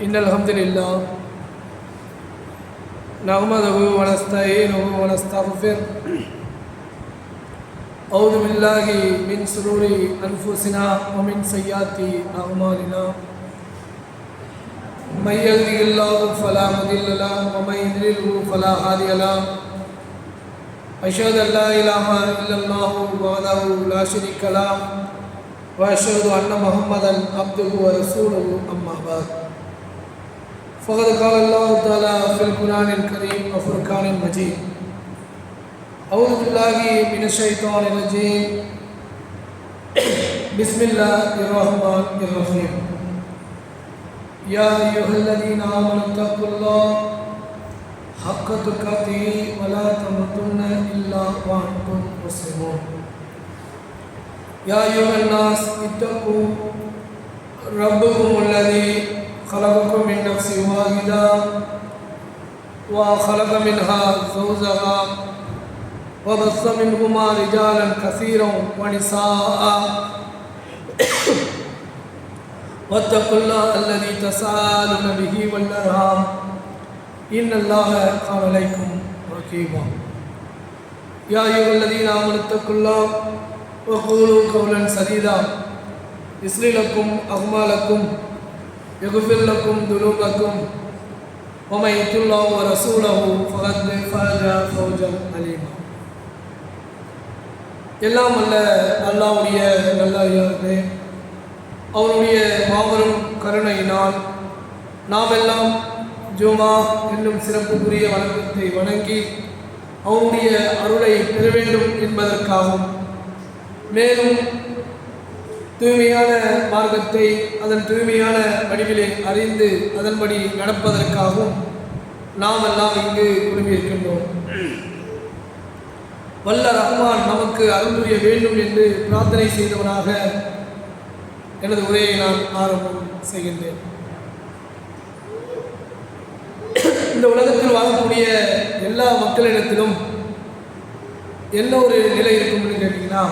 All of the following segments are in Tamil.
إن الحمد لله نحمده ونستعينه ونستغفره أعوذ بالله من شرور أنفسنا ومن سيئات أعمالنا من يهده الله فلا مضل له ومن يضلل فلا هادي له أشهد أن لا إله إلا الله وحده لا شريك له وأشهد أن محمدا عبده ورسوله أما بعد فقد قال الله تعالى في القرآن الكريم وفرقان المجيد أعوذ بالله من الشيطان الرجيم بسم الله الرحمن الرحيم يا أيها الذين آمنوا اتقوا الله حق تقاته ولا تموتن إلا وأنتم مسلمون يا أيها الناس اتقوا ربكم الذي خلقكم من نفس واحدة وخلق منها زوجها وبث منهما رجالا كثيرا ونساء واتقوا الله الذي تساءلون به والأرحام إن الله كان عليكم رقيبا يا أيها الذين آمنوا اتقوا الله وقولوا قولا سديدا يصلح لكم أعمالكم يغفر لكم ذنوبكم ومن يطع الله ورسوله فقد فاز فوزا عظيما எல்லாம் அல்ல அல்லாஹ்வுடைய நல்லடியார்களே, அவருடைய மாபெரும் கருணையினால் நாம் எல்லாம் ஜுமா என்னும் சிறப்புக்குரிய வணக்கத்தை வணங்கி அவருடைய அருளை பெற வேண்டும் என்பதற்காகவும், மேலும் தூய்மையான மார்க்கத்தை அதன் தூய்மையான வடிவிலே அறிந்து அதன்படி நடப்பதற்காகவும் நாம் எல்லாம் இங்கு குழுமியிருக்கின்றோம். வல்ல ரஹ்மான் நமக்கு அருள் புரிய வேண்டும் என்று பிரார்த்தனை செய்தவனாக எனது உரையை நான் ஆரம்பம் செய்கின்றேன். இந்த உலகத்தில் வாழக்கூடிய எல்லா மக்களிடத்திலும் என்ன ஒரு நிலை இருக்கும்னு கேட்டிங்கன்னா,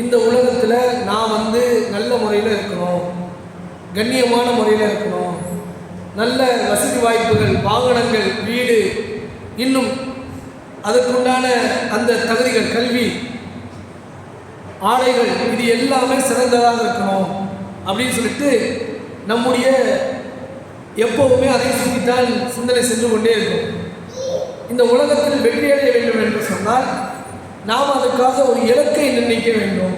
இந்த உலகத்தில் நான் நல்ல முறையில் இருக்கணும், கண்ணியமான முறையில் இருக்கணும், நல்ல வசதி வாய்ப்புகள், வாகனங்கள், வீடு, இன்னும் அதற்குண்டான அந்த தகுதிகள், கல்வி, ஆடைகள், இது எல்லாமே சிறந்ததாக இருக்கணும் அப்படின்னு சொல்லிட்டு நம்முடைய எப்போவுமே அதை சுற்றித்தான் சிந்தனை சென்று கொண்டே இருக்கும். இந்த உலகத்தில் வெற்றியடைய வேண்டும் என்று சொன்னால் நாம் அதற்காக ஒரு இலக்கை நிர்ணயிக்க வேண்டும்,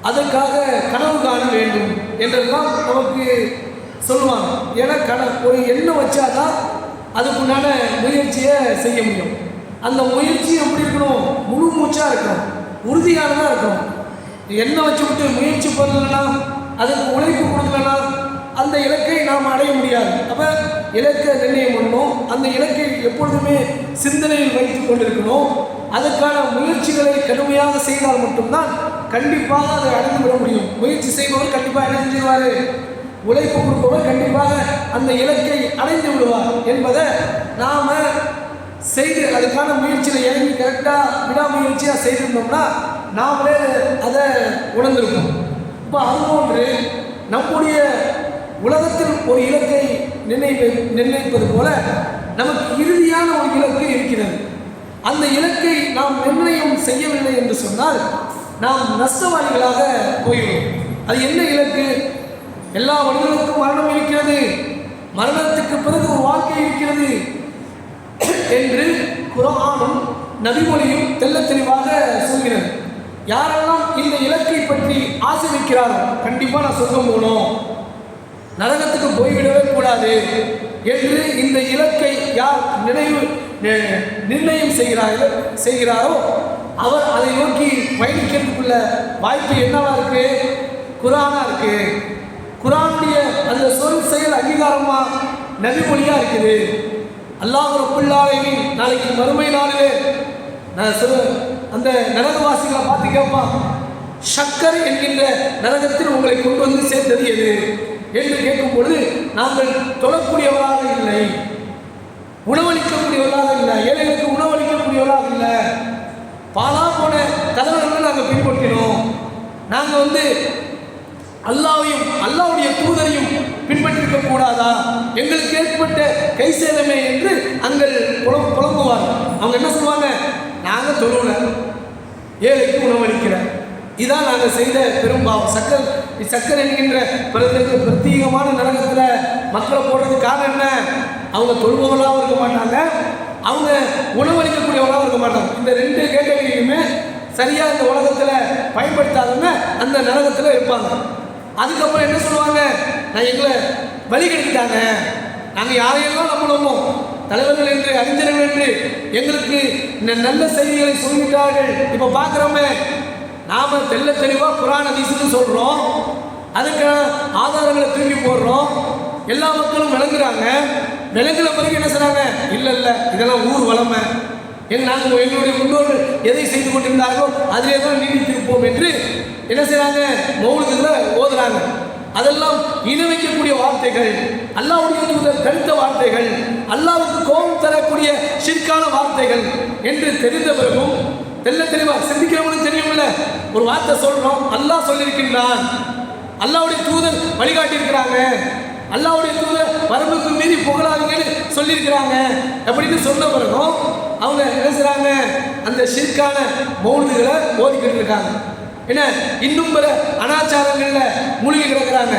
அதற்காக கனவு காண வேண்டும் என்றெல்லாம் நமக்கு சொல்லுவாங்க. ஏன்னா ஒரு எண்ணம் வச்சாதான் அதுக்குண்டான முயற்சியை செய்ய முடியும். அந்த முயற்சி எப்படி இருக்கணும்? முழு மூச்சாக இருக்கணும், உறுதியானதாக இருக்கணும். எண்ணெய் வச்சு விட்டு முயற்சி பண்ணலன்னா, அதுக்கு உழைப்பு கொடுக்கலன்னா அந்த இலக்கை நாம் அடைய முடியாது. அப்போ இலக்கை நிர்ணயம் பண்ணணும், அந்த இலக்கை எப்பொழுதுமே சிந்தனையில் வைத்து கொண்டிருக்கணும். அதற்கான முயற்சிகளை கடுமையாக செய்தால் மட்டும்தான் கண்டிப்பாக அதை அடைந்து விட முடியும். முயற்சி செய்பவர் கண்டிப்பாக என்ன செஞ்சிருவார்? உழைப்பு கொடுப்பவர் கண்டிப்பாக அந்த இலக்கை அடைந்து விடுவார் என்பதை நாம் செய்து அதுக்கான முயற்சியில் இறங்கி கரெக்டாக விடாமுயற்சியாக செய்திருந்தோம்னா நாமளே அதை உணர்ந்திருக்கோம். இப்போ அதுபோன்று நம்முடைய உலகத்தில் ஒரு இலக்கை நிர்ணயிப்பது போல நமக்கு இறுதியான ஒரு இலக்கு இருக்கிறது. அந்த இலக்கை நாம் நிர்ணயம் செய்யவில்லை என்று சொன்னால் நாம் நஷ்டவாளிகளாக போயிடுவோம். அது என்ன இலக்கு? எல்லா மனிதர்களுக்கும் மரணம் இருக்கிறது, மரணத்துக்கு பிறகு ஒரு வாழ்க்கை இருக்கிறது என்று குர்ஆனும் நபிமொழியும் தெல்ல தெளிவாக சொல்கிறது. யாரெல்லாம் இந்த இலக்கை பற்றி ஆசை வைக்கிறாரோ, கண்டிப்பாக நான் சொர்க்கம் போகணும், நரகத்துக்கு போய்விடவே கூடாது என்று இந்த இலக்கை யார் நிர்ணயம் செய்கிறாரோ அவர் அதை நோக்கி பயணிக்கிறதுக்குள்ள வாய்ப்பு என்னவா இருக்கு? குர்ஆனா இருக்கு. குர்ஆனுடைய அந்த சொல் செயல் அங்கீகாரமா நபிமொழியா இருக்குது. அல்லாஹ் ரப்பல் ஆலமீன் நாளைக்கு மறுமை நாளிலே நான் அந்த நரகவாசிகளை பார்த்து கேட்பான், ஷக்கர் என்கின்ற நரகத்தில் உங்களை கொண்டு வந்து சேர்த்தது எது என்று கேட்கும் பொழுது நாங்கள் தொழக்கூடியவராக இல்லை, உணவளிக்கக்கூடியவர்களாக இல்லை, ஏழைகளுக்கு உணவளிக்கக்கூடியவர்களாக இல்லை, பாலா போன தலைவர்களை நாங்கள் பின்பற்றினோம், நாங்கள் அல்லாஹ்வையும் அல்லாஹ்வுடைய தூதரையும் பின்பற்றிருக்க கூடாதா, எங்களுக்கு ஏற்பட்ட கை சேதமே என்று அங்கே புலம்புவார். அவங்க என்ன சொல்லுவாங்க, நாங்கள் தொழுவுல ஏழைக்கு உணவளிக்கிறேன், இதான் நாங்கள் செய்த பெரும்பாவம். சக்கர் என்கின்ற பிரத்யேகமான நரகத்தில் மக்களை போடுறதுக்கு காரணம் என்ன? அவங்க தொழுபவர்களாகவும் இருக்க மாட்டாங்க, அவங்க உணவளிக்கக்கூடியவர்களாகவும் இருக்க மாட்டாங்க. இந்த ரெண்டு கேட்டகரியுமே சரியாக இந்த உலகத்தில் பயன்படுத்தாதவங்க அந்த நரகத்தில் இருப்பாங்க. அதுக்கப்புறம் என்ன சொல்லுவாங்க, நான் எங்களை வழி கெடுத்துட்டாங்க, நாங்கள் யாரையெல்லாம் நம்பணுமோ தலைவர்கள் என்று அறிஞர்கள் என்று எங்களுக்கு நல்ல செய்திகளை சொல்லிவிட்டார்கள். இப்போ பார்க்குறோமே, நாம் தெல்ல தெளிவாக குர்ஆன் ஹதீஸ்னு சொல்கிறோம், அதுக்கான ஆதாரங்களை தூக்கி போடுறோம், எல்லா மக்களும் விளங்குறாங்க. விளங்குற பிறகு என்ன செய்றாங்க, இல்லை இதெல்லாம் ஊர் வளமை, நாங்கள் எங்களுடைய முன்னோர்கள் எதை செய்து கொண்டிருந்தார்களோ அதிலே தான் நீடித்திருப்போம் என்று என்ன செய்கிறாங்க, மௌலிதில் ஓதுறாங்க. அதெல்லாம் இணை வைக்கக்கூடிய வார்த்தைகள், அல்லாஹ்வுடைய கருத்த வார்த்தைகள், அல்லாஹ்வுக்கு கோபம் தரக்கூடிய ஷிர்கான வார்த்தைகள் என்று தெரிந்த பிறகும் தெல்ல தெளிவாக சிந்திக்கிறவங்களுக்கு தெரியும்ல. ஒரு வார்த்தை சொல்கிறோம், அல்லாஹ் சொல்லியிருக்கின்றான், அல்லாஹ்வுடைய தூதர் வழிகாட்டியிருக்கிறாங்க, அல்லாஹ்வுடைய தூதர் வரம்புக்கு மீறி புகழாதீங்கன்னு சொல்லியிருக்கிறாங்க அப்படின்னு சொன்ன பிறகும் அவங்க என்ன செய்றாங்க, அந்த ஷிர்கான மௌலிதுகளை ஓதிக்கிட்டு இருக்காங்க. என்ன, இன்னும் பிற அனாச்சாரங்களில் மூழ்கி கிடக்கிறாங்க.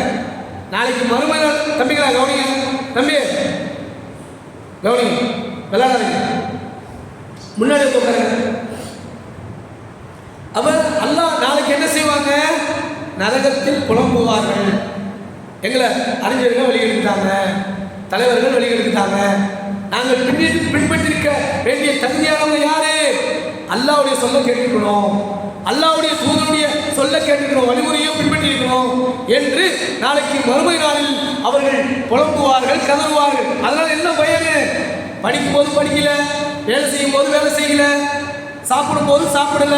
நாளைக்கு மறுமை நாள் தம்பிங்களா, கவனிங்க தம்பி, கவனிங்க, விளையாடாதீங்க, முன்னாடி உட்காருங்க. அவர் அல்லாஹ் நாளைக்கு என்ன செய்வாங்க, நரகத்தில் புலம்புவார்கள். எங்களை அறிஞர்கள் வழிகெடுத்தாங்க, தலைவர்கள் வழிகெடுத்தாங்க, நாங்கள் பின்பற்றிருக்க வேண்டிய தகுதியானவங்க யாரு, அல்லாஹ்வுடைய சொல்ல கேட்டுக்கணும், அல்லாஹ்வுடைய தூதருடைய சொல்ல கேட்டுக்கணும், வழிமுறையும் பின்பற்றிருக்கணும் என்று நாளைக்கு மறுமை நாளில் அவர்கள் புலம்புவார்கள், கதறுவார்கள். அதனால என்ன பயனு, படிக்கும் போது படிக்கல, வேலை செய்யும் போது வேலை செய்யல, சாப்பிடும் போது சாப்பிடல,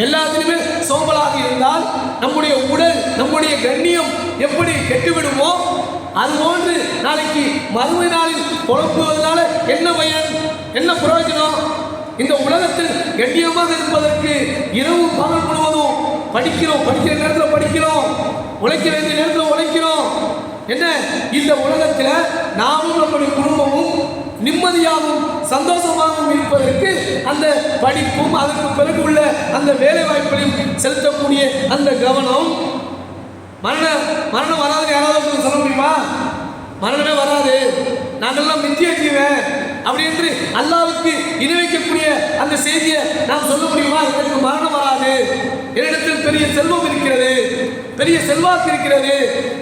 எல்லாத்திலுமே சோம்பலாக இருந்தால் நம்முடைய உடல், நம்முடைய கண்ணியம் எப்படி கெட்டுவிடுமோ அதுபோன்று நாளைக்கு மறுமை நாளில் புலம்புவதனால என்ன பயன், என்ன பிரயோஜனம்? இந்த உலகத்தில் கண்ணியமாக இருப்பதற்கு இரவு பகல் முழுவதும் படிக்கிறோம், படிக்கிற நேரத்தில் படிக்கிறோம், உழைக்க வேண்டிய நேரத்தில் உழைக்கிறோம். என்ன, இந்த உலகத்தில் நாமும் நம்முடைய குடும்பமும் நிம்மதியாகவும் சந்தோஷமாகவும் இருப்பதற்கு அந்த படிப்பும் அதற்கு பிறகு உள்ள அந்த வேலை வாய்ப்புகளையும் செலுத்தக்கூடிய அந்த கவனம். மரணம் வராது யாராவது சொல்ல முடியுமா? மரணமே வராது, நாங்கள்லாம் மித்திய ஜீவன் அப்படி என்று அல்லாஹ்வுக்கு இணை வைக்கக்கூடிய அந்த செய்தியை நாம் சொல்ல முடியுமா? எனக்கு மரணம் வராது, என்னிடத்தில் பெரிய செல்வம் இருக்கிறது, பெரிய செல்வாக்கு இருக்கிறது,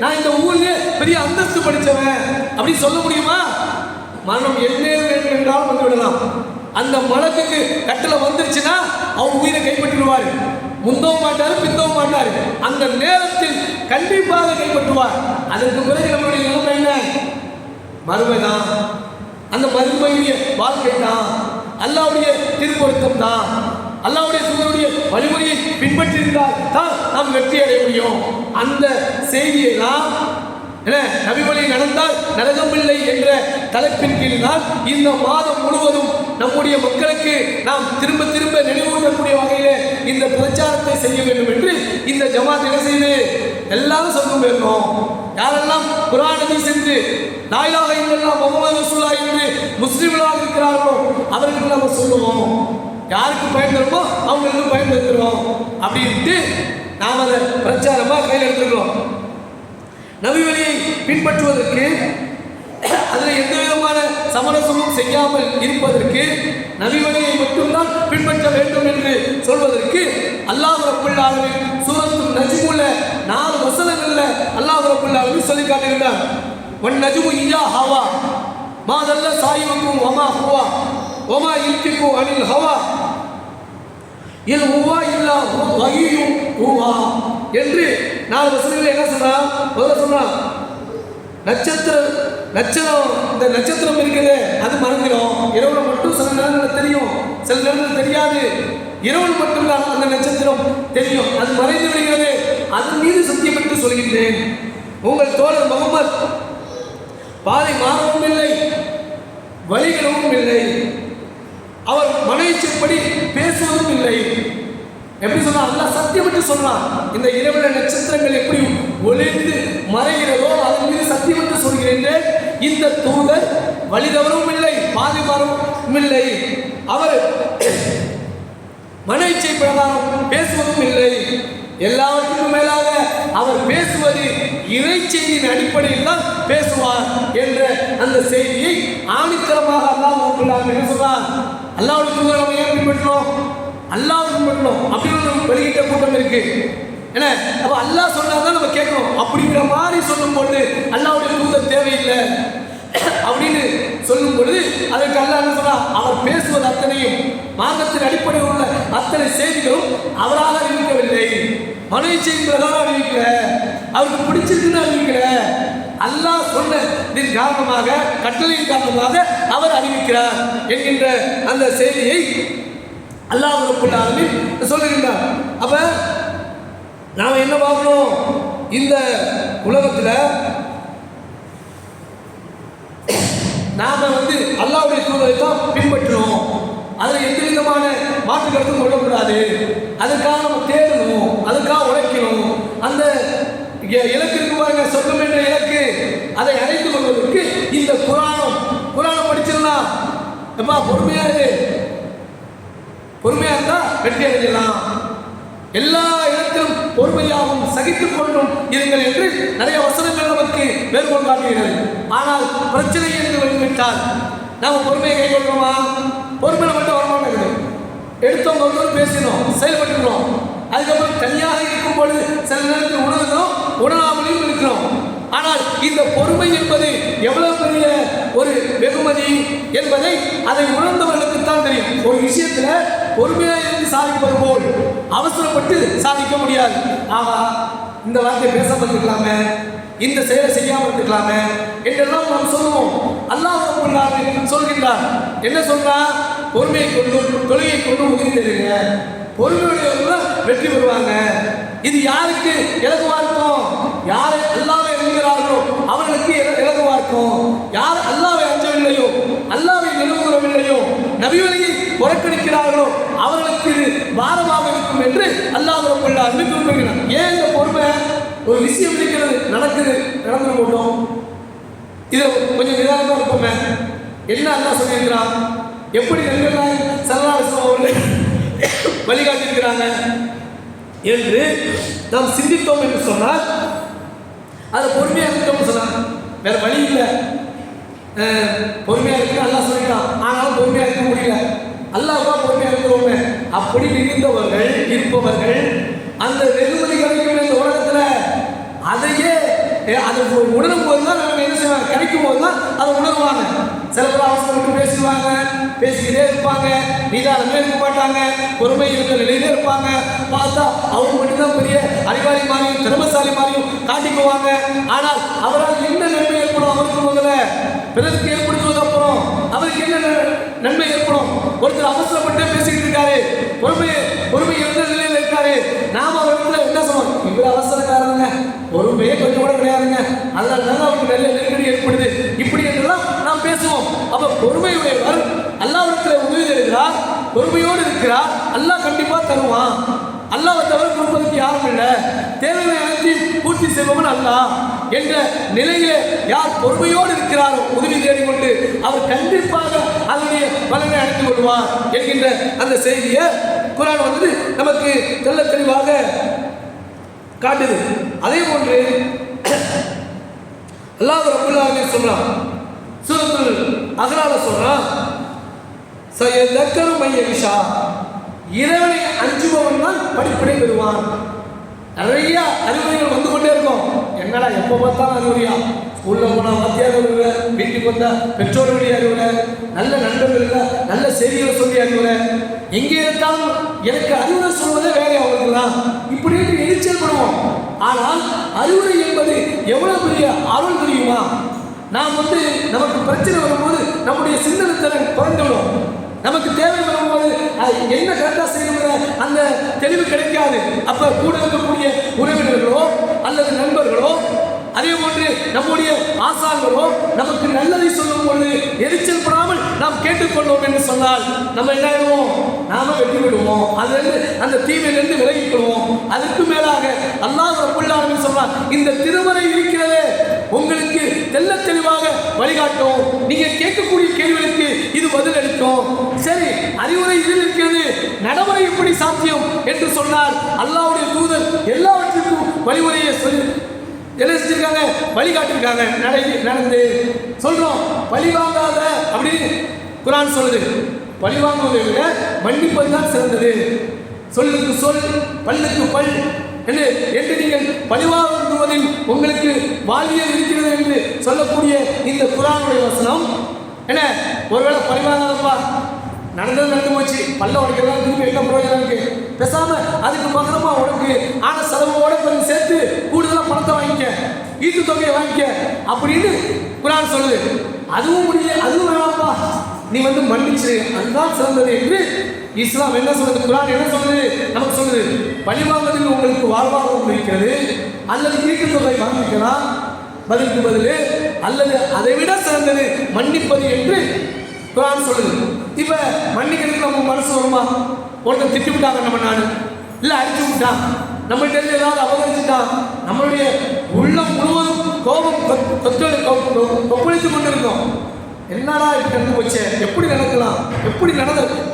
நான் இந்த ஊர்ல பெரிய அந்தஸ்து படித்தவன் அப்படி சொல்ல முடியுமா? மரணம் என்றால் வந்து விடலாம். அந்த மலக்குக்கு கட்டளை வந்துருச்சுன்னா அவன் உயிரை கைப்பற்றிடுவார், முந்தவும் மாட்டார், பிந்தவும் மாட்டார், அந்த நேரத்தில் கண்டிப்பாக கைப்பற்றுவார். அதற்கு பிறகு நம்மளுடைய நிலைமை என்ன, மறுமை தான், அந்த மறுமையுடைய வாழ்க்கை தான், அல்லாஹ்வுடைய திருப்பொருத்தம் தான், அல்லாஹ்வுடைய தூதருடைய வழிமுறையை பின்பற்றியிருந்தால் தான் நாம் வெற்றி அடைய முடியும். அந்த செய்தியை தான் நபி வழி நடந்தால் நரகமில்லை என்ற தலைப்பின் கீழ் தான் இந்த மாதம் முழுவதும் நம்முடைய மக்களுக்கு நாம் திரும்ப திரும்ப நினைவூட்டக்கூடிய வகையிலே இந்த பிரச்சாரத்தை செய்ய வேண்டும் என்று இந்த ஜமாத் என்ன செய்து எல்லாரும் சொல்லும் வேணும். யாரெல்லாம் குர்ஆன் ஹதீஸ் என்று லா இலாஹா இல்லல்லாஹ் முஹம்மது ரசூலுல்லாஹ் என்று முஸ்லிம்களாக இருக்கிறார்களோ அவர்களுக்கு நம்ம சொல்லுவோம், யாருக்கு பயன் தருமோ அவங்களுக்கு பயன் தருவோம் அப்படின்ட்டு நாம் அதை பிரச்சாரமாக கையில் எடுத்துக்கிறோம். நபி வழியை பின்பற்றுவதற்கு, அதில் எந்த விதமான சமரசமும் செய்யாமல் இருப்பதற்கு, நபி வழியை மட்டும்தான் பின்பற்ற வேண்டும் என்று சொல்வதற்கு அல்லாஹ் ரப்புல் ஆலமீன் சூரத்துல் நஜ்முல 4 வசனங்கள்ல அல்லாஹ் ரப்புல் ஆலமீன் சொல்லி காட்டுகிறார். வன் நஜ்மு இதா ஹவா மா தல்ல சாயிபுக்கும் வமா ஹுவா வமா யன்திகு அனில் ஹவா இல் ஹுவா இல்லா வஹீயும் ஹுவா என்று 4 வசனங்கள் என்ன சொல்றான்? முதல்ல சொல்றான், நட்சத்திரம், இந்த நட்சத்திரம் இருக்குது அது மறந்துடும், இரவுல மட்டும் சில நேரங்கள் தெரியும், சில நேரங்கள் தெரியாது, இரவு மட்டும்தான் அந்த நட்சத்திரம் தெரியும், அது மறைந்து விடுகிறது, அதன் மீது சத்தியம் என்று சொல்கின்றேன். உங்கள் தோழர் முகமது பாதை மாறவும் இல்லை, வழிகளவும் இல்லை, அவர் மனைச்சப்படி பேசுவதும் இல்லை. எப்படி சொல்றான்? அல்லாஹ் சத்தியமிட்டு சொல்றான். இந்த இரவுல நட்சத்திரங்கள் எப்படி ஒளிந்து மறைகிறதோ அதன் மீது சத்தியமிட்டு சொல்கிறேன். இந்த தூதர் வழி தவறவும் இல்லை, பாதி மாறவும் இல்லை. அவர் மன இச்சை பிரகாரம் பேசுவதும் இல்லை. எல்லாவற்றுக்கும் மேலாக அவர் பேசுவது இறை செய்தியின் அடிப்படையில் தான் பேசுவார் என்ற அந்த செய்தியை ஆணித்தரமாக அல்லாஹ் என்ன சொல்றார்? அல்லாஹ்வுடைய தூதரை நம்ம ஏன் பின்பற்றணும்? அல்லாஹ் பின்பற்றணும் அப்படின்னு வெளியிட்ட கூட்டம் இருக்கு. என்ன அப்ப அல்லாஹ் சொன்னாதான் நம்ம கேட்கணும். அப்படிங்கிற மாதிரி சொல்லும் பொழுது அல்லாஹ்வுடைய தூதர் தேவையில்லை அப்படின்னு சொல்லும் பொழுது அதற்கு அல்லாஹ் என்ன சொல்றார்? அவர் பேசுவது அத்தனையும் மார்க்கத்தின் அடிப்படையில் உள்ள அத்தனை செய்திகளும் அவராக அறிவிக்கவில்லை, மன இச்சையின் பிரகாரம் அறிவிக்கல, அவருக்கு பிடிச்சிருக்குன்னு அறிவிக்கல. அல்லாஹ் சொன்னதின் காரணமாக, கட்டளையின் காரணமாக அவர் அறிவிக்கிறார் என்கின்ற அந்த செய்தியை அல்லாஹ் ரப்பல் ஆலமீன் சொல்லுகின்றார். அப்ப நாம என்ன பார்க்கணும்? இந்த உலகத்துல நாம அல்லாஹ்வுடைய தூதரை தான் பின்பற்றணும். அதில் எந்த விதமான மாற்று கருத்தும் கொள்ளக்கூடாது. அதுக்காக நம்ம தேடணும், அதுக்காக உழைக்கணும். அந்த இலக்கு இருக்கு பாருங்க, சொர்க்கம் என்ற இலக்கு, அதை அடைந்து கொள்வதற்கு இந்த குரானை படிச்சிடலாம். எப்பா பொறுமையா இருந்தா வெற்றி அடையலாம். எல்லா இடத்திலும் பொறுமையாகவும் சகித்துக் கொண்டும் இருங்கள் என்று நிறைய வசனங்கள் நமக்கு மேற்கோள் காட்டுகிறது. ஆனால் பிரச்சனை என்று வந்துவிட்டால் நாம் பொறுமையை கைகொள்றோமா? பொறுமையை மட்டும் வரமாட்டேங்குது. எடுத்தவங்க ஒருத்தர் பேசினோம், செயல்பட்டுக்கிறோம். அதுக்கப்புறம் தனியாக இருக்கும் பொழுது சில நேரத்தில் உணர்கிறோம், உணராமலையும் இருக்கிறோம். ஆனால் இந்த பொறுமை என்பது எவ்வளவு பெரிய ஒரு வெகுமதி என்பதை அதை உணர்ந்தவர்களுக்கு தான் தெரியும். ஒரு விஷயத்துல பொறுமையாக இருந்து சாதிப்பது போல் அவசரப்பட்டு சாதிக்க முடியாது. ஆகா, இந்த வார்த்தை பேசாமல் இருக்கலாமே, இந்த செயலை செய்யாமல் இருக்கலாமே என்றெல்லாம் நாம் சொல்லுவோம். அல்லாஹ் ரப்பல் ஆலமீன் சொல்கின்றார். என்ன சொல்றார்? பொறுமையை கொண்டும் தொழுகையை கொண்டும் உதவி தருங்க. பொறுமையுடையவர்கள் வெற்றி பெறுவாங்க. இது யாருக்கு இலகுவா இருக்கும்? யாரை அல்லாஹ்வை அஞ்சுகிறார்களோ அவர்களுக்கு இலகுவா இருக்கும். யார் அல்லாஹ்வை அஞ்சவில்லையோ, அல்லாஹ்வை நினைவுகூரவில்லையோ, நபி வழியை புறக்கணிக்கிறார்களோ அவர்களுக்கு இது பாரமாக இருக்கும் என்று அல்லாஹ் ரப்பல் ஆலமீன் குறிப்பிடுகிறார். ஏன் இந்த பொறுமை? ஒரு விஷயம் இருக்கிறது, நடந்து போட்டோம், இது கொஞ்சம் நிதானமாக இருப்போமே. என்ன அல்லாஹ் சொல்லியிருக்கிறான்? எப்படி நபிகள் ஸல்லல்லாஹு அலைஹி வஸல்லம் அவர்கள் வழிகாட்டியிருக்கிறாங்க என்று நாம் சிந்தித்தோம் என்று சொன்னால் அதை பொறுமையாக இருக்கோம்னு சொன்னாங்க. வேற வழி இல்லை. பொறுமையாக இருக்கு அல்லாஹ் சொல்லிட்டான், ஆனாலும் பொறுமையாக இருக்க முடியல. அல்லாஹ்வா பொறுமையாக இருக்கிறோமே. அப்படி இருப்பவர்கள் அந்த வெகுமதி கிடைக்கும் இந்த உலகத்தில் அதையே அதை உணரும் போது தான் நம்ம என்ன செய்வாங்க? கிடைக்கும் போது தான் அதை உணர்வாங்க. சில பேர் அவசரப்பட்டு பேசுவாங்க, பேசிக்கிட்டே இருப்பாங்க, நிதானமே இருக்க மாட்டாங்க, பொறுமை இருக்கிற நிலையிலே இருப்பாங்க. பார்த்தா அவங்க மட்டும்தான் பெரிய அறிவாளி மாதிரியும் திறமசாலி மாதிரியும் காட்டிக்குவாங்க. ஆனால் அவரால் என்ன நன்மை ஏற்படும்? அவருக்கு முதல்ல பிறருக்கு ஏற்படுத்துவது அப்புறம் அவருக்கு என்ன நன்மை ஏற்படும்? ஒருத்தர் அவசரப்பட்டு பேசிக்கிட்டு இருக்காரு, பொறுமை எந்த நிலையில் இருக்காரு. நாம் அவருக்கு என்ன சொல்லுவோம்? இவ்வளவு அவசரக்காரங்க, பொறுமையே கொஞ்சம் கூட கிடையாதுங்க, அதனால தான் அவருக்கு நல்ல நெருக்கடி ஏற்படுது, இப்படி என்றெல்லாம் நாம் பேசுவோம். அப்ப பொறுமையுடையவர் அல்லாஹ்விடத்தில் உதவி தருகிறார், பொறுமையோடு இருக்கிறார், அல்லாஹ் கண்டிப்பா தருவான். அல்லாஹ்வை தவிர கொடுப்பதற்கு யாரும் இல்லை. தேவையான அனைத்தையும் பூர்த்தி செய்பவன் அல்லாஹ் என்ற நிலையிலே யார் பொறுமையோடு இருக்கிறாரோ, உதவி தேடிக்கொண்டு அவர் கண்டிப்பாக அதனுடைய பலனை அடைந்து கொள்வார் என்கின்ற அந்த செய்தியை குர்ஆன் நமக்கு தெள்ள தெளிவாக காட்டுது. அதே போன்று அல்லாஹ் ரப்பல் ஆலமீன் சொல்றான், சூரத்துல் அஹ்ராஃப்ல சொல்றான், சயதக்கரு மையஷா, இறைவனை அஞ்சுபவன் தான் படிப்பினை பெறுவான். நிறைய அறிவுரைகள் வந்து கொண்டே இருக்கும். என்னடா எப்போ பார்த்தாலும் அறிவுரையா? ஸ்கூலில் போனால் வாத்தியார் அறிவுரை, வீட்டுக்கு வந்தால் பெற்றோர்களுடைய அறிவுரை, நல்ல நண்பர்கள் நல்ல செய்திகளை சொல்லி அறிவுரை, எங்கே இருந்தாலும் எனக்கு அறிவுரை சொல்வதே வேலை அவர்களுக்குலாம் இப்படி எரிச்சல் பண்ணுவோம். ஆனால் அறிவுரை என்பது எவ்வளவு பெரிய அருள் தெரியுமா? நாம் நமக்கு பிரச்சனை வரும்போது நம்முடைய சிந்தனை திறன் குறைந்துவிடும். நமக்கு தேவை வரும்போது என்ன கரெக்டாக செய்யணுங்கிற அந்த தெளிவு கிடைக்காது. அப்போ கூட இருக்கக்கூடிய உறவினர்களோ அல்லது நண்பர்களோ அதே போன்று நம்முடைய ஆசான்களோ நமக்கு நல்லதை சொல்லும் பொழுது எரிச்சல் படாமல் நாம் கேட்டுக்கொண்டோம் என்று சொன்னால் நம்ம என்ன ஆயிடுவோம்? நாம வெற்றி விடுவோம். அதிலிருந்து அந்த தீமையிலிருந்து விலகிக் கொள்வோம். அதுக்கு மேலாக அல்லாஹ் ரப்பல் ஆலமீன் சொல்றார், இந்த திருமறை இருக்கிறதே உங்களுக்கு தெள்ள தெளிவாக வழிகாட்டும். நீங்க கேட்கக்கூடிய கேள்விகளுக்கு இது பதில் அளிக்கும். சரி, அறிவுரை இதில் இருக்கிறது, நடைமுறை எப்படி சாத்தியம் என்று சொன்னால் அல்லாஹ்வுடைய தூதர் எல்லாவற்றுக்கும் வழிமுறையை சொல்லி என்ன செஞ்சிருக்காங்க? வழிகாட்டிருக்காங்க. நடந்து சொல்றோம். பழிவாங்காத அப்படின்னு குர்ஆன் சொல்லுது. பழிவாங்குவதை விட மன்னிப்பது தான் சிறந்தது. சொல்லுக்கு சொல், பல்லுக்கு பல் என்று நீங்கள் பழிவாங்குவதில் உங்களுக்கு வாழ்வியல் இருக்கிறது என்று சொல்லக்கூடிய இந்த குர்ஆனுடைய வசனம் என்ன? ஒருவேளை பழிவாங்காதப்பா, நடந்தது நடந்து போச்சு, பல்ல உடைக்கலாம், திரும்பி என்ன பிரயோஜனம் இருக்கு? பேசாம அதுக்கு பகரமா உனக்கு ஆன செலவோட கொஞ்சம் சேர்த்து கூடுதலாக பணத்தை வாங்கிக்க, ஈட்டு தொகையை வாங்கிக்க அப்படின்னு குர்ஆன் சொல்லுது. அதுவும் முடியல, அதுவும் வேணாம்ப்பா, நீ மன்னிச்சிரு, அதுதான் சிறந்தது என்று இஸ்லாம் என்ன சொல்லுது? குர்ஆன் என்ன சொல்லுது? நமக்கு சொல்லுது, பழிவாங்குவதில் உங்களுக்கு வாழ்வாகவும் இருக்கிறது, அல்லது ஈட்டு தொகை வாங்கிக்கலாம் பதிலுக்கு பதில், அல்லது அதை விட சிறந்தது மன்னிப்பது என்று குர்ஆன் சொல்லுது. இப்ப மன்னிக்கிறதுக்கு நம்ம மனசு வருமா? ஒருத்தன் திட்டி விட்டாங்க நம்ம நாடு, இல்லை அடிச்சு விட்டான், நம்மகிட்ட இருந்து ஏதாவது அபகரிச்சுட்டான், நம்மளுடைய உள்ளம் முழுவதும் கோபம் கொப்பளித்து கொண்டு இருக்கோம். என்னடா இப்படி நடந்து போச்சு, எப்படி நடக்கலாம், எப்படி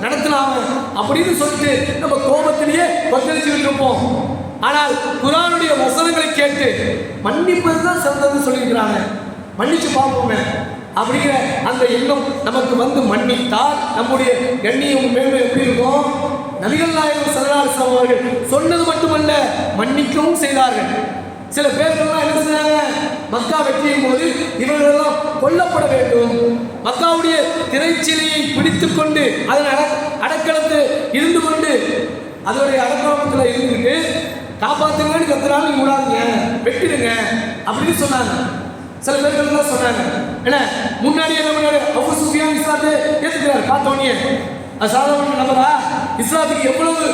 நடத்தலாம் அப்படின்னு சொல்லிட்டு நம்ம கோபத்திலேயே கொத்தளிச்சுக்கிட்டு இருப்போம். ஆனால் குர்ஆனுடைய வசனங்களை கேட்டு மன்னிப்பது தான் சிறந்ததுன்னு சொல்லியிருக்கிறாங்க. மன்னிச்சு பார்ப்போமே அப்படிங்கிற அந்த எண்ணம் நமக்கு மன்னித்தால் நம்முடைய கண்ணியம் மேன்மை எப்படி இருக்கும்? நபிகள் நாயகம் ஸல்லல்லாஹு அலைஹி வஸல்லம் அவர்கள் சொன்னது மட்டுமல்ல, மன்னிக்கவும் செய்தார்கள். சில பேர்கள்லாம் என்ன செஞ்சாங்க? மக்கா வெற்றியின் போது இவர்களெல்லாம் கொல்லப்பட வேண்டும், மக்காவுடைய திரைச்சிலையை பிடித்து கொண்டு அதன் அடக்கலத்தை இருந்து கொண்டு அதோடைய அடக்கலத்தில் இருந்துக்கிட்டு காப்பாற்றுங்கன்னு கத்துறாங்க, விடாதீங்க, வெட்டிடுங்க அப்படின்னு சொன்னாங்க. சில பேர்கள் சொன்னாங்க, என்ன முன்னாடி என்ன பண்ணாரு? அபூ சுஃபியான் இஸ்லாத்தை ஏற்றுக்கிறார். பார்த்தோன்னே அது சாதாரண நபரா? இஸ்லாத்துக்கு எவ்வளவு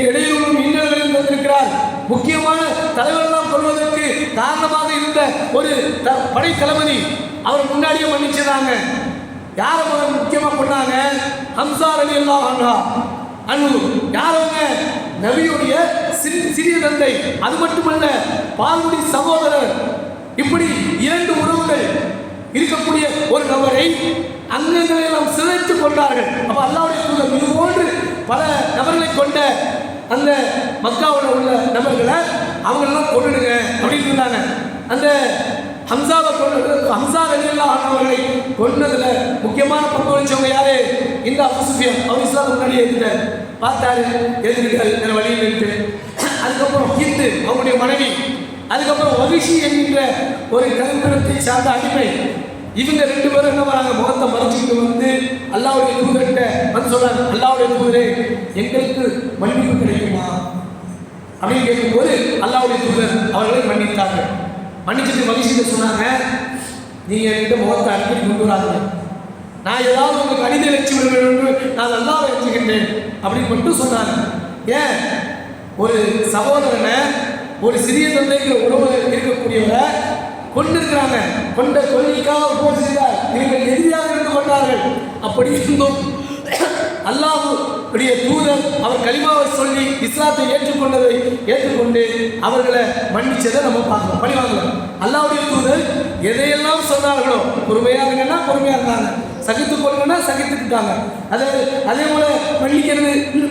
இடையூறும் இன்னல்களும் வந்திருக்கிறார். முக்கியமான தலைவரெல்லாம் கொள்வதற்கு காரணமாக இருந்த ஒரு படை தளபதி அவர் முன்னாடியே மன்னிச்சிருந்தாங்க. யாரை முக்கியமாக பண்ணாங்க? ஹம்சா ரலியல்லாஹு அன்ஹு. யாரவங்க? நபியுடைய சிறிய தந்தை. அது மட்டுமல்ல, பால்குடி சகோதரர். இப்படி இரண்டு உறவுகள் இருக்கக்கூடிய ஒரு நபரை அங்கங்களை எல்லாம் சிதைத்துக் கொண்டார்கள். அப்ப அல்லாஹ்வுடைய தூதர் இது போன்று பல நபர்களை கொண்ட அந்த மக்காவில் உள்ள நபர்களை அவங்களெல்லாம் கொண்டுடுங்க அப்படின்னு இருந்தாங்க. அந்த ஹம்சா ரலியல்லாஹு அன்ஹு அவர்களை கொன்னதுல முக்கியமான பங்கு வகிச்சவங்க யாரு? இந்த அபூ சுஃபியான். அவர் இஸ்லாம் முன்னாடி ஏற்றுட்டார். பார்த்தாரு, ஏற்றுக்கிட்டாரு வேற வழியில் இருக்கு. அதுக்கப்புறம் ஹிந்து அவங்களுடைய மனைவி, அதுக்கப்புறம் வகிஷி என்கின்ற ஒரு கருப்பிடத்தை சார்ந்த அடிமை. இவங்க ரெண்டு பேரும் என்ன வராங்க? முகத்தை மறைச்சிக்கிட்டு அல்லாஹ்வுடைய தூதர்கிட்ட சொல்றாங்க, அல்லாஹ்வுடைய தூதரே எங்களுக்கு மன்னிப்பு கிடைக்குமா அப்படின்னு கேட்கும்போது அல்லாஹ்வுடைய தூதர் அவர்களை மன்னித்தார்கள். மன்னிச்சுட்டு வகிஷிட்ட சொன்னாங்க, நீங்க என்கிட்ட முகத்தை அடிக்கடி கொண்டு வராங்க, நான் ஏதாவது உங்களுக்கு அநீதி இழைச்சி விடுவேன் என்று நான் அல்லாஹ்வை ஏற்றுகின்றேன் அப்படின்னு மட்டும் சொன்னாங்க. ஏன்? ஒரு சகோதரனை, ஒரு சிறிய தந்தைங்கிற உறவு இருக்கக்கூடியவரை கொண்டிருக்கிறாங்க. கொண்ட கொள்கைக்காக போர் செய்தார். இவர்கள் எதிரியாக இருந்து கொண்டார்கள். அப்படி இருந்தும் அல்லாஹ்வுடைய தூதர் அவர் கலிமாவை சொல்லி இஸ்லாத்தை ஏற்றுக்கொண்டு அவர்களை மன்னிச்சதை நம்ம பார்க்கணும். பழி வாங்கலாம். அல்லாஹ்வுடைய தூதர் எதையெல்லாம் சொன்னார்களோ பொறுமையாக இருங்கன்னா பொறுமையாக இருந்தாங்க, சகித்துக் கொள்ளுங்கன்னா சகித்துக்கிட்டாங்க. அதே போல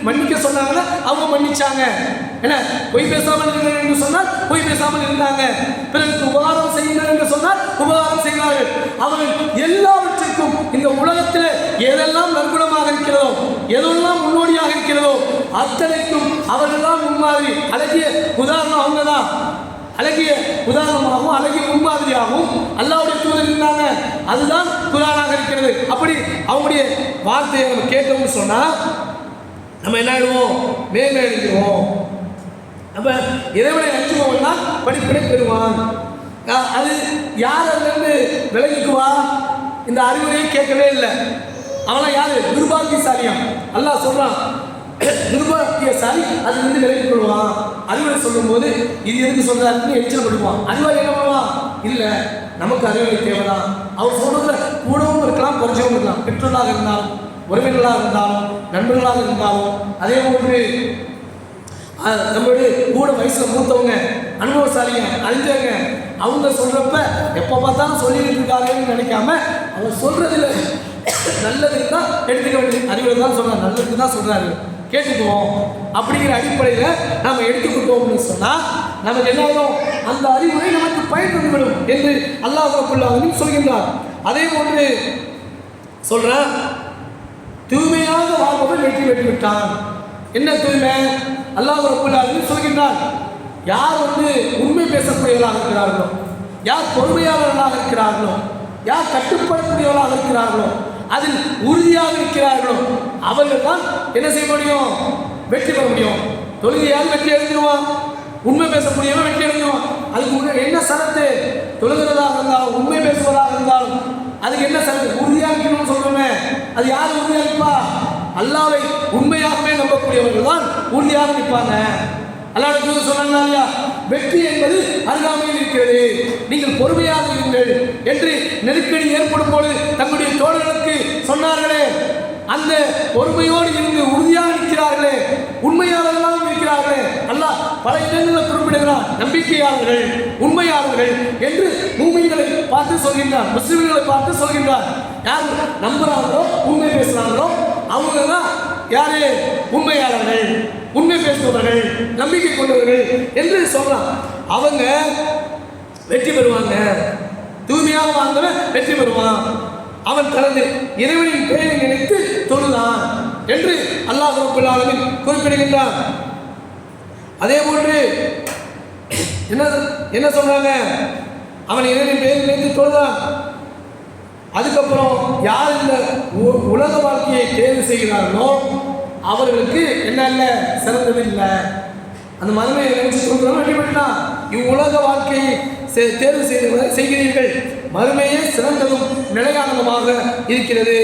மன்னிக்க சொன்னாங்கன்னா அவங்க மன்னிச்சாங்க. என்ன? பொய் பேசாமல் இருங்கள் என்று சொன்னால் பொய் பேசாமல் இருந்தாங்க. பிறருக்கு உபகாரம் செய்யுங்கள் என்று சொன்னால் உபகாரம் செய்தார்கள். அவர்கள் எல்லாவற்றிற்கும் இந்த உலகத்தில் எதெல்லாம் நற்குணமாக இருக்கிறதோ, எதெல்லாம் முன்னோடியாக இருக்கிறதோ அத்தனைக்கும் அவர்கள்தான் முன்மாதிரி. அழகிய உதாரணம் அவங்க தான். அழகிய உதாரணமாகவும் அழகிய முன்மாதிரியாகவும் அல்லாஹ்வுடைய தூதர் இருந்தாங்க. அதுதான் குர்ஆனாக இருக்கிறது. அப்படி அவங்களுடைய வார்த்தையை நம்ம கேட்கணும்னு சொன்னா நம்ம என்ன ஆயிடுவோம்? மேன்மை அடைஞ்சிடுவோம். நம்ம இறைவனை அஞ்சுவோம்னா படிப்பினை பெறுவான். அது யார் அதுலேருந்து விலகிக்குவா? இந்த அறிவுரையை கேட்கவே இல்லை. அவனா யாரு? துர்பாக்கியசாலியா? அல்லாஹ் சொல்றான், துர்பாக்கியசாலி அதுலேருந்து விலகி கொள்வான். அறிவுரை சொல்லும் போது இது எதுக்கு சொல்றாருன்னு எச்சரிக்கை பண்ணுவான். அறிவாளி என்ன பண்ணுவான்? இல்லை, நமக்கு அறிவுரை தேவைதான், அவர் சொல்றதுல கூடவும் இருக்கலாம், குறைஞ்சவும் இருக்கலாம். பெற்றோர்களாக இருந்தாலும், உறவினர்களாக இருந்தாலும், நண்பர்களாக இருந்தாலும், அதே போன்று நம்மளுடைய கூட வயசுல மூத்தவங்க, அனுபவசாலிங்க, அறிஞ்சவங்க, அவங்க சொல்றப்ப எப்போ பார்த்தாலும் சொல்லிட்டு இருக்காங்கன்னு நினைக்காம அவங்க சொல்றதுல நல்லதுக்கு தான் எடுத்துக்க வேண்டியது. அறிவுரை தான் சொல்றாரு, நல்லதுக்கு தான் சொல்றாரு, கேட்டுக்குவோம் அப்படிங்கிற அடிப்படையில் நாம் எடுத்துக்கிட்டோம்னு சொன்னால் நமக்கு என்ன ஆகும்? அந்த அறிவுரை நமக்கு பயன் தந்துவிடும் என்று அல்லாஹ் ரப்பல் ஆலமீன் சொல்கின்றார். அதே போன்று சொல்றார், தூய்மையாக வாழ்பவன் வெற்றி பெற்று விட்டான். என்ன தூய்மை? அல்லாஹ் ரப்பல் ஆலமீன் சொல்கின்றார், யார் உண்மை பேசக்கூடியவர்களாக இருக்கிறார்களோ, யார் பொறுமையாளர்களாக இருக்கிறார்களோ, யார் கட்டுப்படக்கூடியவர்களாக இருக்கிறார்களோ, அதில் உறுதியாக இருக்கிறார்களோ அவர்கள் தான் என்ன செய்ய முடியும்? வெற்றி பெற முடியும். தொழுகையால் வெற்றி அடைஞ்சிருவான், உண்மை பேசக்கூடியவன் வெற்றி அடைஞ்சிருவான். அதுக்கு என்ன சரத்து? தொழுகிறதாக இருந்தாலும், உண்மை பேசுவதாக இருந்தாலும் அதுக்கு என்ன சரத்து? உறுதியாக இருக்கணும்னு சொல்றோமே, அது யார் உறுதியாக இருப்பா? அல்லாஹ்வை உண்மையாகவே நம்பக்கூடியவர்கள் தான் உறுதியாக நிற்பாங்க. அல்லாஹ் தூதர் சொன்னாங்க இல்லையா, வெற்றி என்பது அருகாமையில் இருக்கிறது, நீங்கள் பொறுமையாக இருங்கள் என்று நெருக்கடி ஏற்படும் போது தங்களுடைய தோழர்களுக்கு சொன்னார்களே, அந்த பொறுமையோடு இருந்து உறுதியாக இருக்கிறார்களே, உண்மையாளர்களாகவும் இருக்கிறார்களே. அல்லாஹ் பல இடங்களில் குறிப்பிடுகிறார், நம்பிக்கையாளர்கள், உண்மையாளர்கள் என்று மூமின்களை பார்த்து சொல்கின்றார், முஸ்லிம்களை பார்த்து சொல்கின்றார். யார் நம்புறாங்களோ, உண்மை பேசுறாங்களோ அவங்க தான் யாரு? உண்மையாளர்கள், உண்மை பேசுபவர்கள், நம்பிக்கை கொண்டவர்கள் என்று சொல்லலாம். அவங்க வெற்றி பெறுவாங்க. தூய்மையாக வாழ்ந்தவன் வெற்றி பெறுவான். அவன் தனது இறைவனின் பெயரை நினைத்து தொழுதான் என்று அல்லாஹ் ரப்பல் ஆலமீன் குறிப்பிடுகின்றான். அதே போன்று என்ன சொல்றாங்க? அவன் இறைவனின் பெயரை நினைத்து தொழுதான். அதுக்கப்புறம் யார் இந்த உலக வாழ்க்கையை தேர்வு செய்கிறார்களோ அவர்களுக்கு என்ன இல்லை? சிறந்தது இல்லை. அந்த மறுமையை நினைச்சு சொல்கிறோம், வெற்றி பெற்றலாம். இவ்வுலக வாழ்க்கையை தேர்வு செய்கிறீர்கள், மறுமையே சிறந்ததும் நிலையானதுமாக இருக்கிறது.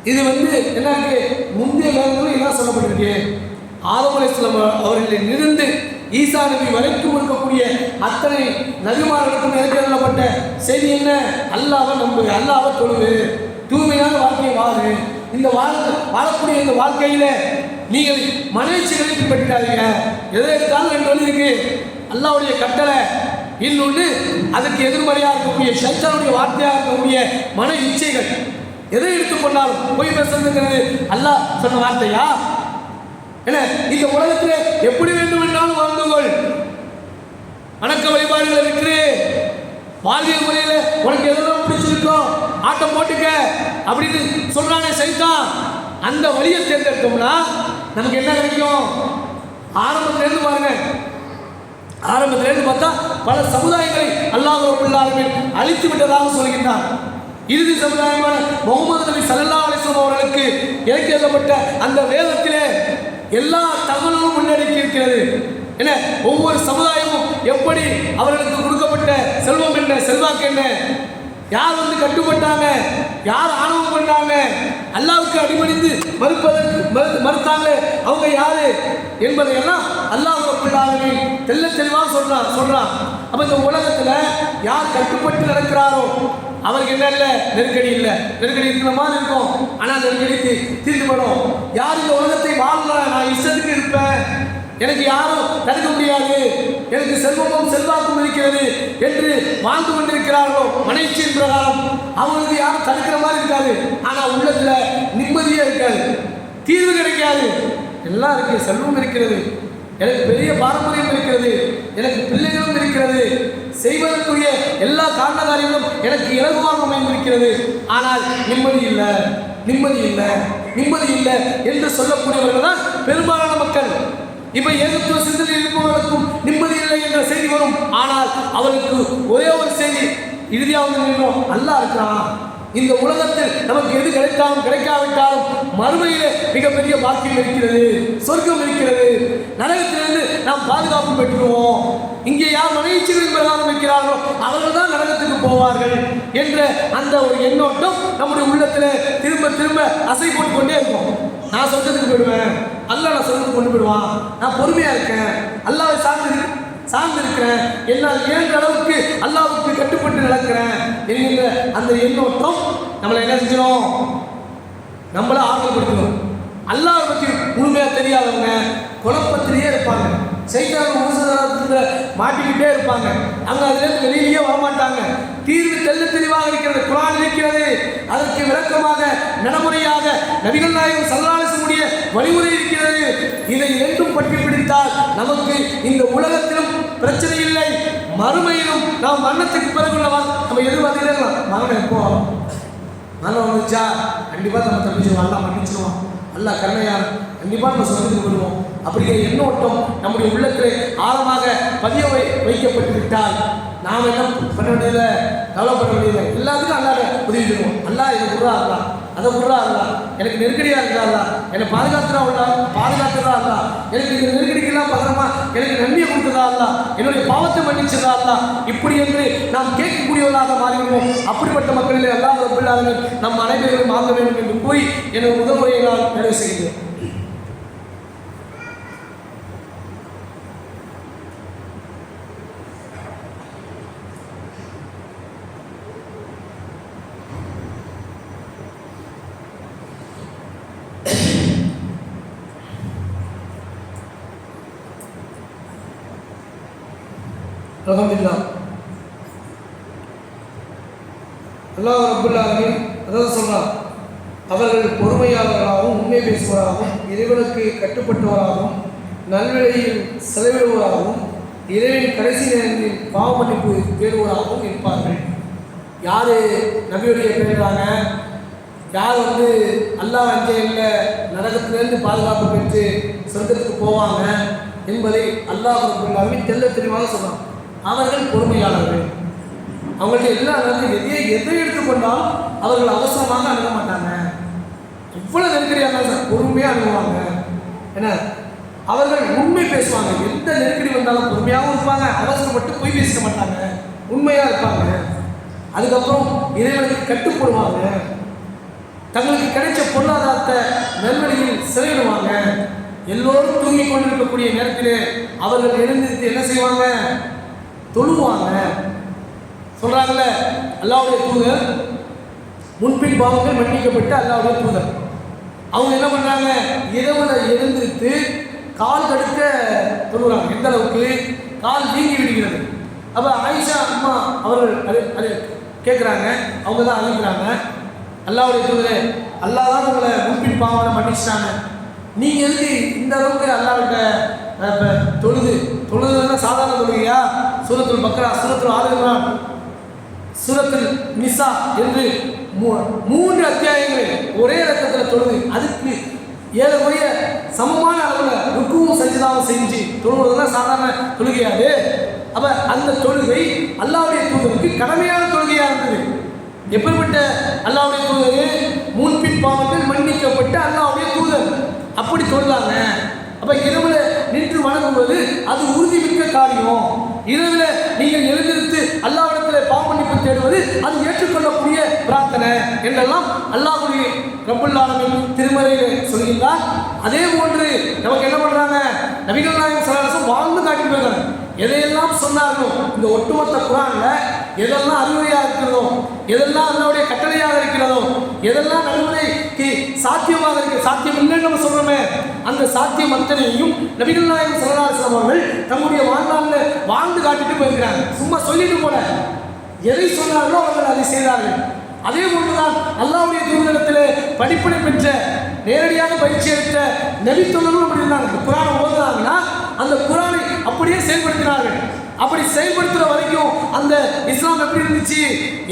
இது என்ன இருக்கு? முந்தைய வேதங்களும் என்ன சொல்லப்பட்டிருக்கு? ஆதம் அலைஹிஸ்ஸலாம் அவர்களில் இருந்து ஈசா நபி வரைக்கும் இருக்கக்கூடிய அத்தனை நபிமார்களுக்கும் இறக்கப்பட்ட செய்தி என்ன? அல்லாஹ்வை நம்பு, அல்லாஹ்வை தொழுவு, தூய்மையான வாழ்க்கையை வாழு. இந்த வாழக்கூடிய இந்த வாழ்க்கையில நீங்கள் மனேச்சைகளை பின்பற்றாதீங்க. எதை எடுத்தாலும் ரெண்டு வழி இருக்கு. அல்லாஹ்வுடைய கட்டளை இன்னொன்று, அதற்கு எதிர்மறையாக இருக்கக்கூடிய ஷைத்தானுடைய வார்த்தையாக இருக்கக்கூடிய மன இச்சைகள். எதை எடுத்துக்கொண்டாலும் போய் பேசுறது அல்லாஹ் சொன்ன வார்த்தையா? என்ன, இந்த உலகத்திலே எப்படி வேண்டும் என்றாலும் வாழ்ந்துகொள், வணக்க வழிபாடுகளை விற்று வாழ்வியல் முறையில உனக்கு எதெல்லாம் பிடிச்சிருக்கோ ஆட்டம் போட்டுக்க அப்படின்னு சொல்றானே சைத்தான். அந்த வழியை தேர்ந்தெடுத்தோம்னா நமக்கு என்ன கிடைக்கும்? ஆரம்பத்திலேருந்து பாருங்க, ஆரம்பத்திலேருந்து பார்த்தா பல சமுதாயங்களை அல்லாஹ் ரப்பல் ஆலமீன் அழித்து விட்டதாக சொல்கின்றார். இறுதி சமுதாயமான முகமது நபி ஸல்லல்லாஹு அலைஹி வஸல்லம் அவர்களுக்கு இறக்கப்பட்ட அந்த வேதத்திலே எல்லா தகவலும் முன்னெடுக்கி இருக்கிறது. என்ன, ஒவ்வொரு சமுதாயமும் எப்படி அவர்களுக்கு கொடுக்கப்பட்ட செல்வம் என்ன, செல்வாக்கு என்ன, யார் கட்டுப்பட்டாங்க, யார் ஆணவம் பண்ணாங்க, அல்லாஹ்வுக்கு அடிபணிந்து மறுத்தாங்க, அவங்க யாரு என்பதையெல்லாம் அல்லாஹ் ரப்பல் ஆலமீன் தெளிவாக சொல்றான். அப்ப இந்த உலகத்துல யார் கட்டுப்பட்டு நடக்கிறாரோ அவருக்கு என்ன இல்லை? நெருக்கடி இல்லை. நெருக்கடி இருக்கிற மாதிரி இருக்கும், ஆனால் நெருக்கடி தீர்ந்து போடும். யார் இந்த உலகத்தை வாழல, நான் இஷ்டத்துக்கு இருப்பேன், எனக்கு யாரும் தடுக்க முடியாது, எனக்கு செல்வமும் செல்வாக்கும் இருக்கிறது என்று வாழ்ந்து கொண்டிருக்கிறார்களோ மனைச்சியின் பிரகாரம் அவங்களுக்கு யாரும் தடுக்கிற மாதிரி இருக்காது. ஆனால் உள்ளத்துல நிம்மதியே இருக்காது, தீர்வு கிடைக்காது. எல்லாம் இருக்கு, செல்வம் இருக்கிறது, எனக்கு பெரிய பாரம்பரியம் இருக்கிறது, எனக்கு பிள்ளைகளும் இருக்கிறது, செய்வதற்குரிய எல்லா காரண காரியங்களும் எனக்கு இலகுவாக அமைந்திருக்கிறது, ஆனால் நிம்மதி இல்லை, நிம்மதி இல்லை, நிம்மதி இல்லை என்று சொல்லக்கூடியவர்கள் தான் பெரும்பாலான மக்கள். இப்ப ஏகத்துவ சிந்தனை இருப்பவர்களுக்கும் நிம்மதி இல்லை என்ற செய்தி வரும். ஆனால் அவருக்கு ஒரே ஒரு செய்தி இறுதியாக அல்லாஹ் இருக்கிறான். இந்த உலகத்தில் நமக்கு எது கிடைத்தாலும் கிடைக்காவிட்டாலும் மறுமையிலே மிகப்பெரிய பாக்கியம் இருக்கிறது, சொர்க்கம் இருக்கிறது, நரகத்திலிருந்து நாம் பாதுகாப்பு பெற்றுவோம். இங்கே யார் மனைவிச்சிகளின் பிரகாரம் இருக்கிறார்களோ அவர்கள் தான் நரகத்துக்கு போவார்கள் என்ற அந்த ஒரு எண்ணோட்டம் நம்முடைய உள்ளத்தில் திரும்ப திரும்ப அசை போட்டு கொண்டே இருக்கும். நான் சொந்தத்துக்கு போயிடுவேன், அல்லாஹ் நான் சொந்தத்துக்கு கொண்டு போயிடுவான், நான் பொறுமையா இருக்கேன், அல்லாஹ்வை சார்ந்து சார்ந்து இருக்கிறேன், என்னால் இயன்ற அளவுக்கு அல்லாஹ்வுக்கு கட்டுப்பட்டு நடக்கிறேன் என்கிற அந்த எண்ணோட்டம் நம்மளை என்ன செஞ்சிடும், நம்மள ஆர்வப்படுத்தணும். அல்லாஹ்வை பற்றி முழுமையாக தெரியாதவங்க குழப்பத்திலேயே இருப்பாங்க, சைத்தான் ஊசலாட்டத்தில் மாட்டிக்கிட்டே இருப்பாங்க, அங்கே அதுலேருந்து வெளியிலேயே வரமாட்டாங்க. தீர்வு தெளிவாக இருக்கிறது, குர்ஆன் இருக்கிறது, அதற்கு விளக்கமாக நடைமுறையாக நபிகள் நாயகம் ஸல்லல்லாஹு அலைஹி வஸல்லம் வழிமுறை இருக்கிறது. இதை என்றும் பற்றி பிடித்தால் நமக்கு இந்த உலகத்திலும் பிரச்சனை இல்லை, மறுமையிலும் நாம் மரணத்துக்கு பிறகு நம்ம எதிர்பார்த்துக்கிட்டே இருக்கலாம். மரணம் எப்போ மரணம் வந்துச்சா கண்டிப்பாக நம்ம தப்பிச்சிருவோம், அல்லா மன்னிச்சிருவோம், அல்லா கருணையார், கண்டிப்பாக நம்ம சொந்தத்துக்கு வருவோம். அப்படிங்கிற எண்ணோட்டம் நம்முடைய உள்ளத்திலே ஆழமாக பதிய வைக்கப்பட்டு விட்டால் நாம் என்ன பண்ண வேண்டியதில்லை, கவலைப்பட வேண்டியதில்லை. எல்லாத்துக்கும் அல்லாத உதவி தருவோம். அல்லா இதை விட்றா அல்லா, அதை விட்றா அல்லா, எனக்கு நெருக்கடியாக இருக்கிறா, என்னை பாதுகாத்துறா அல்லா, எனக்கு இந்த நெருக்கடிக்கெல்லாம் பத்திரமா எனக்கு நன்மையை கொடுத்ததா அல்லா, என்னுடைய பாவத்தை மன்னிச்சதா அல்லா, இப்படி என்று நாம் கேட்கக்கூடியவர்களாக மாறிவிடுவோம். அப்படிப்பட்ட மக்களிலே அல்லாஹ் ரப்பல் ஆலமீன் நம் அனைவரையும் மாற்ற வேண்டும் என்று கூறி எனது முதல் முறையை நான் நிறைவு செய்கிறேன். அல்ஹம்துலில்லாஹ். அல்லாஹ் ரப்பல் ஆலமீன் அதான் சொல்றான், அவர்கள் பொறுமையாளர்களாகவும் உண்மை பேசுவராகவும் இறைவனுக்கு கட்டுப்பட்டவராகவும் நல்வழியில் செலவிடுவராகவும் இறைவனின் கடைசி நேரத்தில் பாவ மன்னிப்பு தேடுவராகவும் இருப்பார்கள். யார் நபியுடைய பேருறாங்க, யார் அல்லாஹ் அஞ்சையில் நரகத்திலிருந்து பாதுகாப்பு பெற்று சொர்க்கத்துக்கு போவாங்க என்பதை அல்லாஹ் ரப்பல் ஆலமீன் தெளிவாக சொல்றான். அவர்கள் பொறுமையாளர்கள், அவங்கள்ட்ட எல்லாரும் எதை எடுத்துக்கொண்டாலும் அவர்கள் அவசரமாக அணுக மாட்டாங்க. இவ்வளவு நெருக்கடியாக இருந்தாலும் சார் பொறுமையாக அணுகுவாங்க. ஏன்னா அவர்கள் உண்மை பேசுவாங்க, எந்த நெருக்கடி வந்தாலும் பொறுமையாகவும் இருப்பாங்க, அவசரப்பட்டு போய் பேச மாட்டாங்க, உண்மையாக இருப்பாங்க. அதுக்கப்புறம் இறைவனுக்கு கட்டுப்படுவாங்க, தங்களுக்கு கிடைச்ச பொருளாதாரத்தை நல்வழியில் செலவிடுவாங்க. எல்லோரும் தூங்கி கொண்டிருக்கக்கூடிய நேரத்திலே அவர்கள் எழுந்திருத்து என்ன செய்வாங்க, தொழுவாங்க. சொல்றாங்கல்ல, அல்லாஹ்வுடைய தூதர் முன்பின் பாவங்கள் மன்னிக்கப்பட்டு அல்லாஹ்வுடைய தூதர் அவங்க என்ன பண்றாங்க, இரவுல எழுந்திருத்து கால் கடுக்க தொழுகிறாங்க. எந்த அளவுக்கு கால் வீங்கி விடுகிறது. அப்போ ஆயிஷா அம்மா அவர்கள் அது கேட்குறாங்க, அவங்க தான் அழைக்கிறாங்க, அல்லாஹ்வுடைய தூதரே, அல்லாஹ் தான் உங்களை முன்பின் பாவங்களை மன்னிச்சிட்டாங்க, நீங்கள் எதுக்கு இந்த அளவுக்கு அல்லாஹ்கிட்ட தொழுதுன்னா சாதாரண தொழுகையா? சூரத்துல் பக்ரா, சூரத்துல் ஆல் இம்ரான், சூரத்துல் நிசா என்று 3 அத்தியாயங்கள் ஒரே ரக்கத்தில் தொழுது, அதுக்கு ஏறக்குறைய சமமான அளவில் ருக்குவும் சஜ்தாவும் செஞ்சு தொழுகிறதுனா சாதாரண தொழுகையாது. அப்போ அந்த தொழுகை அல்லாஹ்வுடைய தூதருக்கு கடமையான தொழுகையாக இருந்தது. எப்படிப்பட்ட அல்லாஹ்வுடைய தூதர், முன்பின் பாவங்கள் மன்னிக்கப்பட்டு அல்லாஹ்வுடைய தூதர் அப்படி தொழுதாங்க. அப்போ இரவில் நின்று வணங்குவது அது உறுதிமிக்க காரியம். இரவில் நீங்கள் எழுந்திருத்து அல்லாஹ்விடத்தில் பாவ மன்னிப்பு தேடுவது அது ஏற்றுக்கொள்ளக்கூடிய பிரார்த்தனை என்றெல்லாம் அல்லாஹ்வுடைய ரப்பல் ஆலமீன் திருமறையில் சொல்கின்றார். அதே போன்று நமக்கு என்ன பண்ணுறாங்க, நபிகள் நாயகம் ஸல்லல்லாஹு அலைஹி வஸல்லம் வாழ்ந்து காட்டிட்டு போயிருக்காங்க. எதையெல்லாம் சொன்னார்களோ இந்த ஒட்டுமொத்த குர்ஆனில் எதெல்லாம் அறிவுரையாக இருக்கிறதோ, எதெல்லாம் அல்லாஹ்வுடைய கட்டளையாக இருக்கிறதோ, எதெல்லாம் நடைமுறைக்கு சாத்தியமாக இருக்கிறது, சாத்தியம் இல்லைன்னு நம்ம சொல்கிறோமே, அந்த சாத்தியம் அத்தனையும் நபிகள் நாயகம் ஸல்லல்லாஹு அலைஹி வஸல்லம் அவர்கள் தம்முடைய வாழ்நாளில் வாழ்ந்து காட்டிட்டு போயிருக்கிறாங்க. சும்மா சொல்லிட்டு போல எதை சொன்னார்களோ அவர்கள் அதை செய்தார்கள். அதே போன்றுதான் அல்லாஹ்வுடைய தூதரிடத்தில் படிப்பினை பெற்ற நேரடியாக பயிற்சி எடுத்த நபித்தோழர்களும் அப்படி இருந்தாங்க. குர்ஆனை ஓதுனாங்கன்னா அந்த குர்ஆனை அப்படியே செயல்படுத்தினார்கள். அப்படி செயல்படுத்துகிற வரைக்கும் அந்த இஸ்லாம் எப்படி இருந்துச்சு,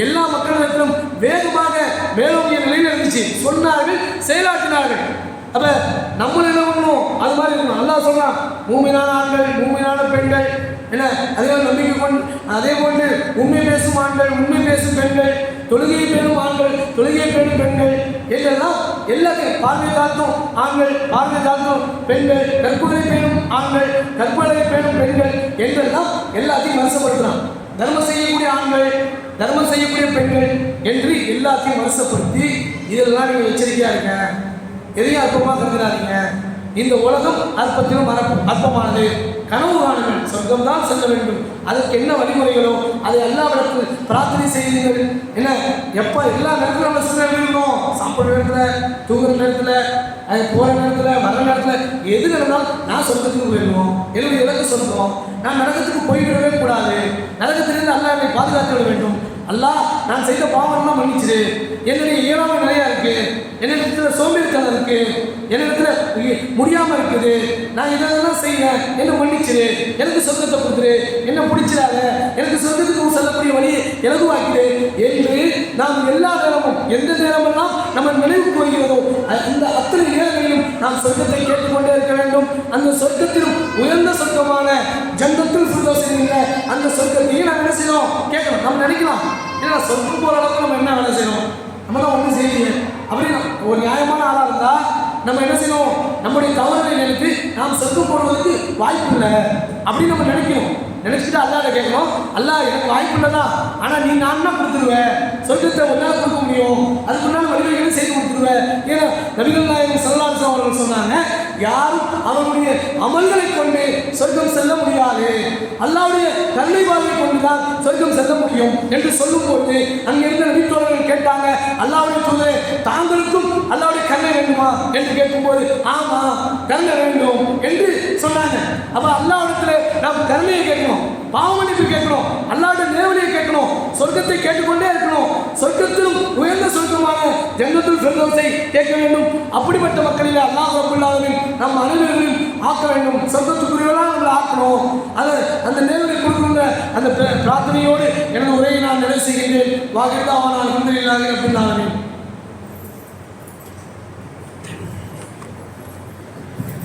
எல்லா மக்களிடத்திலும் வேகமாக மேலோங்கிய நிலையில் இருந்துச்சு. சொன்னார்கள், செயலாற்றினார்கள். அப்போ நம்மளும் என்ன பண்ணணும், அது மாதிரி இருக்கணும். அல்லாஹ் சொல்றான், மூமினான ஆண்கள், மூமினான பெண்கள், என்ன அதே நம்பிக்கை கொண்டு, அதே போன்று உண்மை பேசும் ஆண்கள், உண்மை பேசும் பெண்கள், தொழுகையை பேணும் ஆண்கள், தொழுகையை பேணும் பெண்கள் என்றெல்லாம் எல்லாத்தையும், பார்வை தாழ்த்தும் ஆண்கள், பார்வை தாழ்த்தும் பெண்கள், கற்புகளை பேணும் ஆண்கள், கற்புகளை பேணும் பெண்கள் என்றெல்லாம் எல்லாத்தையும் வருஷப்படுத்துறான். தர்மம் செய்யக்கூடிய ஆண்கள், தர்மம் செய்யக்கூடிய பெண்கள் என்று எல்லாத்தையும் வருஷப்படுத்தி இதெல்லாம் நீங்கள் எச்சரிக்கையாக இருங்க, எதையும் அற்பமாக கருதுறாதீங்க. இந்த உலகம் அற்பத்திலும் அற்பமானது, கனவு காண வேண்டும், சொர்க்கம் தான் செல்ல வேண்டும். அதுக்கு என்ன வழிமுறைகளோ அதை எல்லாவிடத்தில் பிரார்த்தனை செய்யுங்கள். என்ன எப்போ எல்லா நேரத்தில் நம்ம சின்ன இருக்கணும், சாப்பிட்ற நேரத்தில், தூங்குற நேரத்தில், அது போகிற நேரத்தில், வர நேரத்தில், எது நடந்தாலும் நான் சொர்க்கத்துக்கு போயிடணும், என்னுடைய இலக்கு சொர்க்கம், நான் நரகத்துக்கு போய்விடவே கூடாது, நரகத்திலிருந்து அல்லாஹ் என்னை பாதுகாத்து விட வேண்டும். அல்லாஹ் நான் செய்த பாவம்லாம் மன்னிச்சிரு, என்னுடைய இயலாமை நிறையா இருக்கு, என்னிடத்தில் சோம்பேறித்தனம் இருக்கு, என்னிடத்தில் முடியாமல் இருக்குது, நான் இதெல்லாம் செய்யறேன், என்ன மன்னிச்சிரு, எனக்கு சொர்க்கத்தை கொடுத்துரு, என்ன பிடிச்சிடாத, எனக்கு சொர்க்கத்துக்கு செல்லக்கூடிய வழி இலகுவாக்கிடு என்று நாம் எல்லா நேரமும் எந்த நேரமெல்லாம் நம்ம நினைவுக்கு வருகிறதோ அந்த அத்தனை நேரங்களிலும் நாம் சொர்க்கத்தை கேட்டுக்கொண்டே இருக்க வேண்டும். அந்த சொர்க்கத்திலும் உயர்ந்த சொர்க்கமான ஜன்னத்துல் ஃபிர்தௌஸ் என்கிற அந்த சொர்க்கத்தையும் நாம் என்ன செய்யணும் கேட்கணும். நம்ம நினைக்கலாம், ஏன்னா சொர்க்கம் போகிற அளவுக்கு நம்ம என்ன வேலை செய்யணும், நம்ம தான் ஒன்றும் செய்யலையே அப்படின்னு ஒரு நியாயமான ஆளாக இருந்தால் நம்ம என்ன செய்யணும், நம்முடைய தவறுகளை நினைத்து நாம் சொர்க்கம் போடுவதற்கு வாய்ப்பு இல்லை அப்படின்னு நம்ம நினைக்கணும். நினைச்சிட்டு அல்லாஹ்ட்ட கேட்கணும், அல்லாஹ் எனக்கு வாய்ப்பு இல்லைதான், ஆனால் நீ நான் தான் கொடுத்துருவேன், சொர்க்கத்தை ஒன்றால் கொடுக்க முடியும், அதுக்கு முன்னால் வழிவகைகளும் செய்து கொடுத்துருவேன். ஏன்னா நபிகள் நாயகம் ஸல்லல்லாஹு அலைஹி வஸல்லம் அவர்கள் சொன்னாங்க, யாரும் அவருடைய அமல்களை கொண்டு சொர்க்கம் செல்ல முடியாது, அல்லாஹ்வுடைய கருணை பார்வை கொண்டுதான் சொர்க்கம் செல்ல முடியும் என்று சொல்லும்போது அங்கிருந்த நபித்தோழர்கள் கேட்டாங்க, அல்லாஹ்வுடைய தூதரே தாங்களுக்கும் அல்லாஹ்வுடைய கருணை வேண்டுமா என்று கேட்கும்போது ஆமா கருணை வேண்டும் என்று சொன்னாங்க. அப்ப அல்லாஹ்விடத்துல நாம் கருணையை கேட்கணும், பாவமன்னிப்பு கேட்கணும், அல்லாஹ்வுடைய நேர்வழியை கேட்கணும், சொர்க்கத்தை கேட்டுக்கொண்டே இருக்கணும். சொர்க்கத்திலும் உயர்ந்த சொர்க்கமான ஜன்னத்துல் ஃபிர்தௌஸை கேட்க வேண்டும். அப்படிப்பட்ட மக்களில் அல்லாஹ் ரப்பல் ஆலமீன் நம் அனைவரையும் ஆக்க வேண்டும், சொர்க்கத்துக்குரியவர்களாக நம்மளை ஆக்கணும். அந்த நேர்வழி கொடுக்கின்ற அந்த பிரார்த்தனையோடு எனது உரையை நான் நிறைவு செய்கின்றேன். வாகிதாவான அல்ஹம்துலில்லாஹி ரப்பில் ஆலமீன்.